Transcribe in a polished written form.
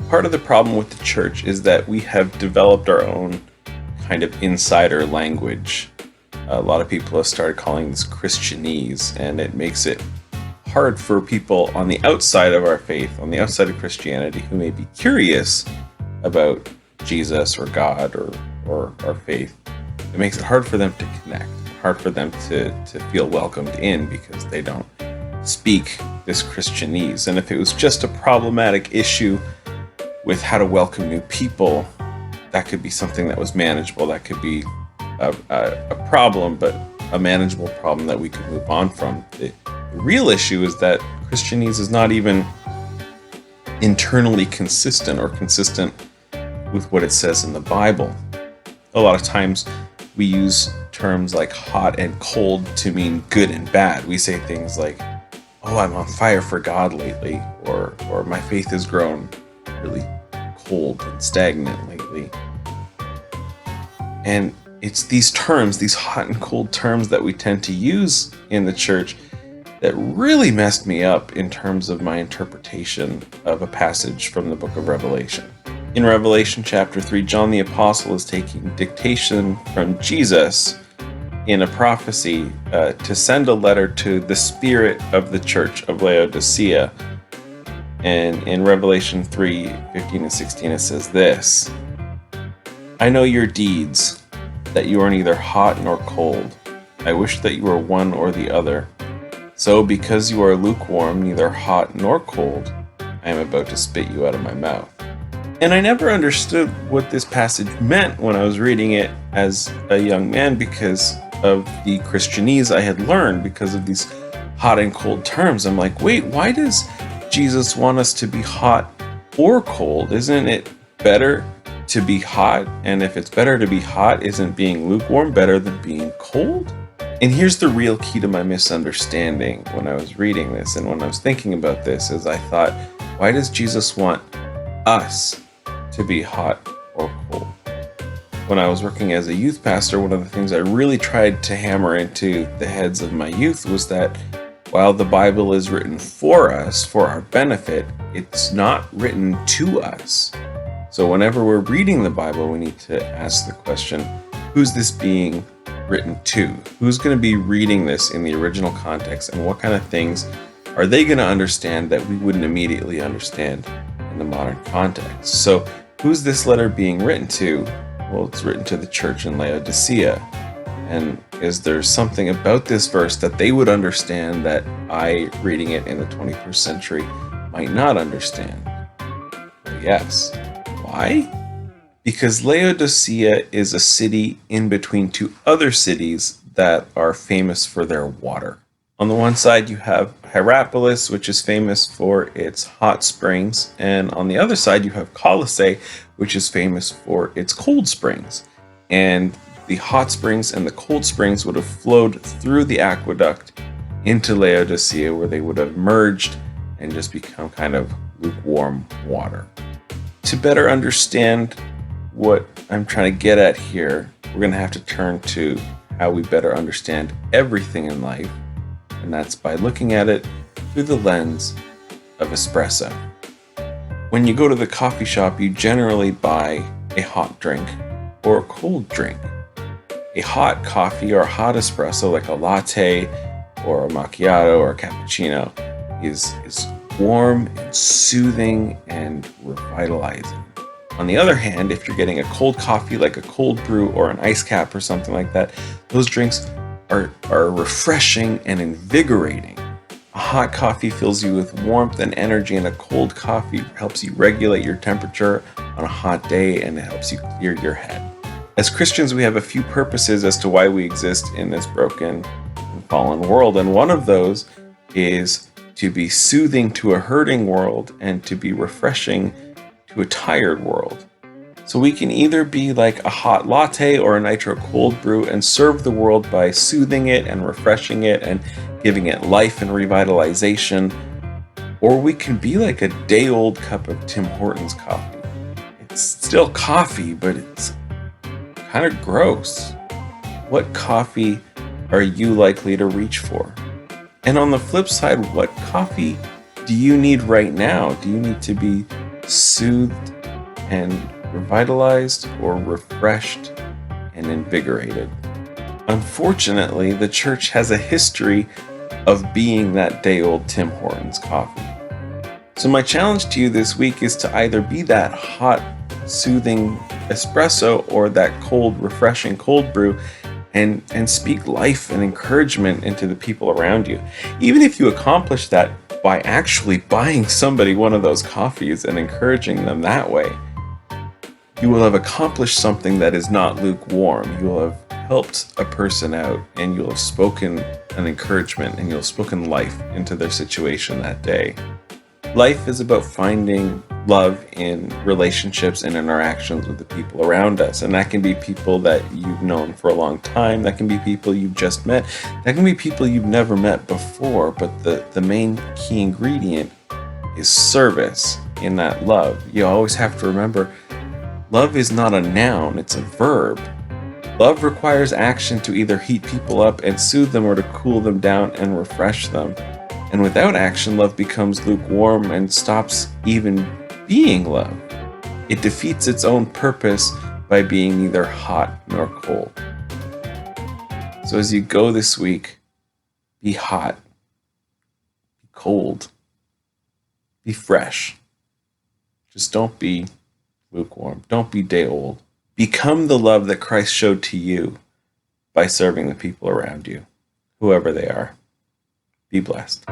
Part of the problem with the church is that we have developed our own kind of insider language. A lot of people have started calling this Christianese, and it makes it hard for people on the outside of our faith, on the outside of Christianity, who may be curious about Jesus or God or our faith. It makes it hard for them to connect, hard for them to feel welcomed in because they don't speak this Christianese. And if it was just a problematic issue with how to welcome new people, that could be something that was manageable. That could be a problem, but a manageable problem that we could move on from. The real issue is that Christianese is not even internally consistent or consistent with what it says in the Bible. A lot of times we use terms like hot and cold to mean good and bad. We say things like, oh, I'm on fire for God lately, or my faith has grown really cold and stagnant lately. And it's these terms, these hot and cold terms that we tend to use in the church that really messed me up in terms of my interpretation of a passage from the book of Revelation. In Revelation chapter 3, John the Apostle is taking dictation from Jesus in a prophecy to send a letter to the spirit of the church of Laodicea. And in Revelation 3:15 and 16 it says this: I know your deeds, that you are neither hot nor cold. I wish that you were one or the other. So because you are lukewarm, neither hot nor cold, I am about to spit you out of my mouth. And I never understood what this passage meant when I was reading it as a young man because of the Christianese I had learned, because of these hot and cold terms. I'm like, wait, why does Jesus want us to be hot or cold? Isn't it better to be hot? And if it's better to be hot, isn't being lukewarm better than being cold? And here's the real key to my misunderstanding when I was reading this and when I was thinking about this, is I thought, why does Jesus want us to be hot or cold? When I was working as a youth pastor, one of the things I really tried to hammer into the heads of my youth was that while the Bible is written for us, for our benefit, it's not written to us. So whenever we're reading the Bible, we need to ask the question, who's this being written to? Who's going to be reading this in the original context, and what kind of things are they going to understand that we wouldn't immediately understand in the modern context? So who's this letter being written to? Well, it's written to the church in Laodicea. And is there something about this verse that they would understand that I, reading it in the 21st century, might not understand? Well, yes. Why? Because Laodicea is a city in between two other cities that are famous for their water. On the one side, you have Hierapolis, which is famous for its hot springs, and on the other side, you have Colossae, which is famous for its cold springs. And the hot springs and the cold springs would have flowed through the aqueduct into Laodicea, where they would have merged and just become kind of lukewarm water. To better understand what I'm trying to get at here, we're going to have to turn to how we better understand everything in life, and that's by looking at it through the lens of espresso. When you go to the coffee shop, you generally buy a hot drink or a cold drink. A hot coffee or a hot espresso, like a latte or a macchiato or a cappuccino, is warm and soothing and revitalizing. On the other hand, if you're getting a cold coffee like a cold brew or an ice cap or something like that, those drinks are refreshing and invigorating. A hot coffee fills you with warmth and energy, and a cold coffee helps you regulate your temperature on a hot day, and it helps you clear your head. As Christians, we have a few purposes as to why we exist in this broken and fallen world, and one of those is to be soothing to a hurting world and to be refreshing to a tired world. So we can either be like a hot latte or a nitro cold brew and serve the world by soothing it and refreshing it and giving it life and revitalization, or we can be like a day-old cup of Tim Hortons coffee. It's still coffee, but it's kind of gross. What coffee are you likely to reach for? And on the flip side, what coffee do you need right now? Do you need to be soothed and revitalized, or refreshed and invigorated. Unfortunately, the church has a history of being that day-old Tim Hortons coffee. So my challenge to you this week is to either be that hot, soothing espresso or that cold, refreshing cold brew and speak life and encouragement into the people around you. Even if you accomplish that by actually buying somebody one of those coffees and encouraging them that way, you will have accomplished something that is not lukewarm. You will have helped a person out, and you'll have spoken an encouragement, and you'll have spoken life into their situation that day. Life is about finding love in relationships and interactions with the people around us. And that can be people that you've known for a long time. That can be people you've just met. That can be people you've never met before. But the main key ingredient is service in that love. You always have to remember, love is not a noun, it's a verb. Love requires action to either heat people up and soothe them or to cool them down and refresh them. And without action, love becomes lukewarm and stops even being love. It defeats its own purpose by being neither hot nor cold. So as you go this week, be hot, be cold, be fresh. Just don't be lukewarm. Don't be day old. Become the love that Christ showed to you by serving the people around you, whoever they are. Be blessed.